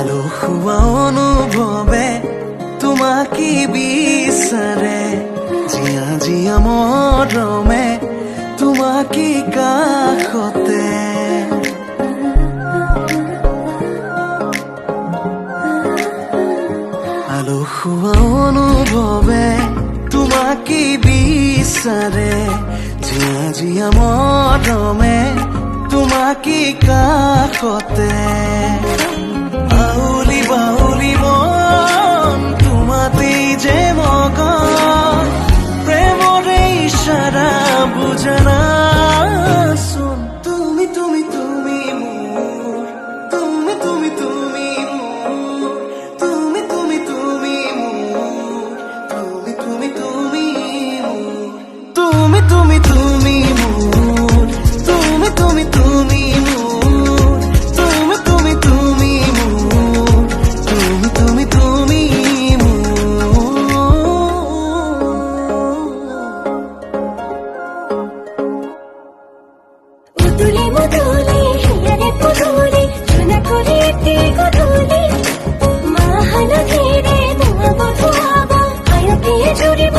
আলসুৱা অনুভৱে তোমাকে বিচাৰে, জীয়া জীয়া মৰমে তোমাকে কাষতে। আলসুৱা অনুভৱে তোমাকে বিচাৰে, জীয়া জীয়া মৰমে তোমাকে কাষতে। আউলি বাউলি মন তোমাতেই যে মগন, প্ৰেমৰে ইশাৰা বুজানাচোন। তুমি তুমি তুমি মোৰ, তুমি তুমি তুমি মোৰ, তুমি তুমি তুমি মোৰ, তুমি তুমি তুমি মোৰ, তুমি তুমি তুমি মোৰ, তুমি তুমি তুমি মোৰ, তুমি তুমি তুমি মোৰ, তুমি তুমি তুমি মুদুলি মুদুলি হিয়ারে পুদুলি চুনা করে একটি গধুলি মাহানা ঘিরে ধোঁয়া ধোঁয়া আয়া পেয়ে জুড়িব